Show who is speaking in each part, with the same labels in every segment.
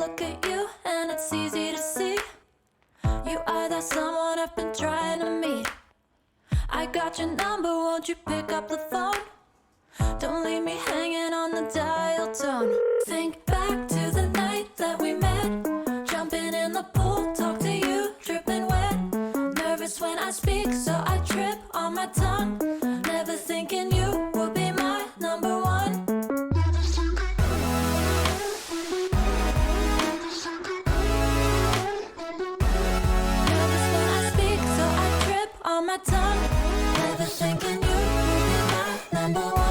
Speaker 1: look at you and it's easy to see. You are that someone I've been trying to meet. I got your number, won't you pick up the phone? Don't leave me hanging on the dial tone. Think back to the night that we met. Jumping in the pool, talk to you, dripping wet. Nervous when I speak, so I trip on my tongue. Never thinking you would be my number one. Nervous when I speak, so I trip on my tongue. Never thinking you would be my number one.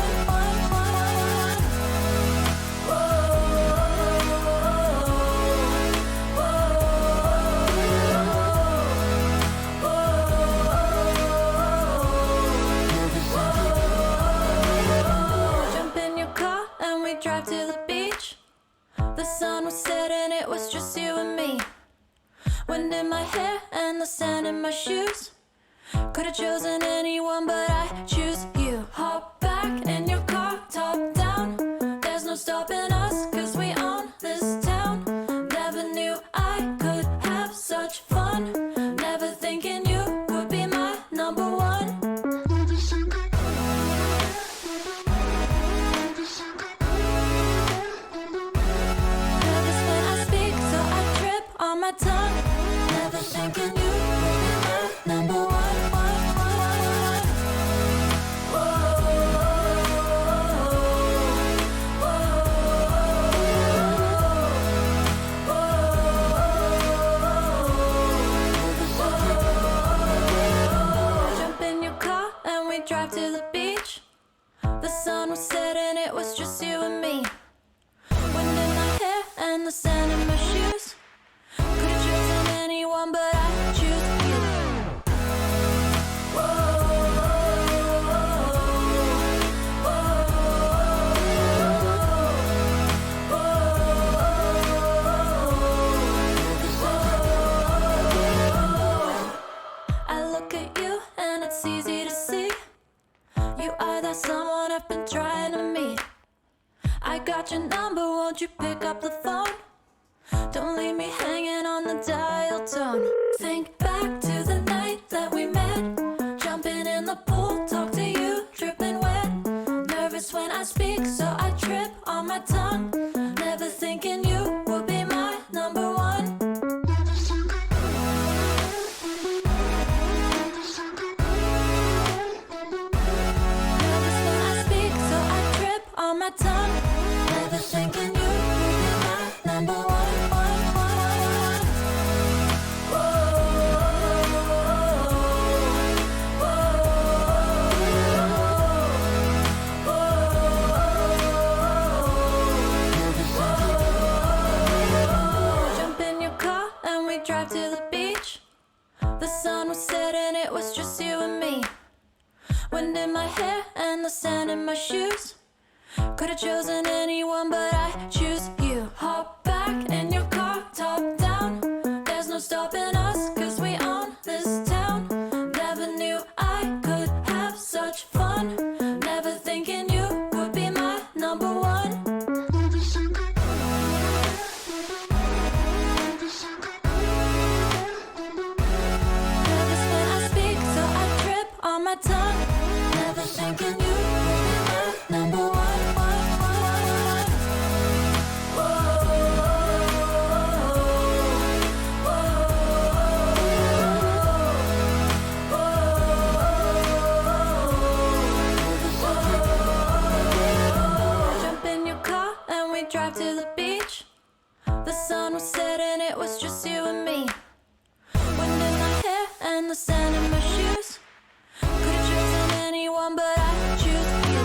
Speaker 1: Drive to the beach. The sun was setting, it was just you and me. Wind in my hair and the sand in my shoes. Could've chosen anyone, but I choose you. Hop back in your car, top down. There's no stopping us, cause we own this town. Never knew I could have such fun. Never thinking you would be my number one. On my tongue, never thinking you would be my number one. Jump in your car and we drive to the beach. The sun was setting, it was just you and me. Wind in my hair and the sand in my shoes. Could've chosen anyone, but I choose you. I look at you and it's easy to see. You are that someone I've been trying to meet. I got your number, won't you pick up the phone? Don't leave me hanging on the dial tone. Think back to the night that we met. Jumping in the pool, talk to you, dripping wet. Nervous when I speak, so I trip on my tongue. Never thinking you would be my number one. Nervous when I speak, so I trip on my tongue. Never thinking you would be my number one. Drive to the beach. The sun was setting, it was just you and me. Wind in my hair and the sand in my shoes. Could've chosen anyone, but I choose you. Hop back in your car, top down. There's no stopping us, cause we own this town. Never knew I could have such fun. Never thinking you would be my number one. On my tongue, never thinking you would be my number one. Jump in your car and we drive to the beach. The sun was setting, it was just you and me. Wind in my hair and the sand in my shoes. Could've chosen anyone, but I choose you.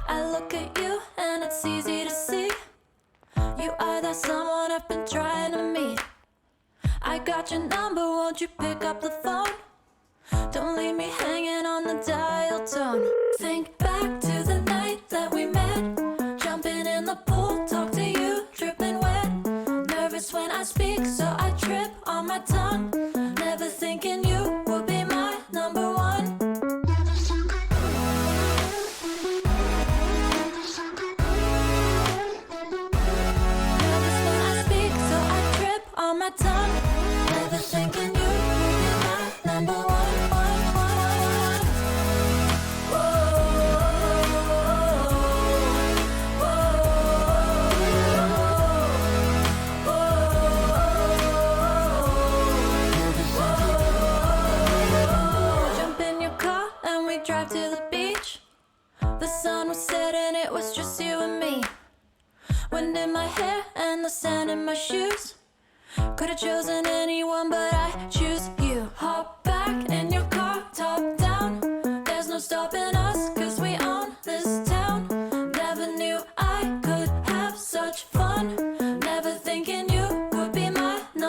Speaker 1: I look at you and it's easy to see. You are that someone I've been trying to meet. I got your number, won't you pick up the phone? Don't leave me hanging on the dial tone. Think back to the night that we met. Jumping in the pool, talk to you, dripping wet. I speak, so I trip on my tongue. Never thinking you would be my number one. Nervous when I speak, so I trip on my tongue. Never thinking you would be my number one. Drive to the beach. The sun was setting, it was just you and me. Wind in my hair and the sand in my shoes. Could've chosen anyone, but I choose you. Hop back in your car, top down. There's no stopping us.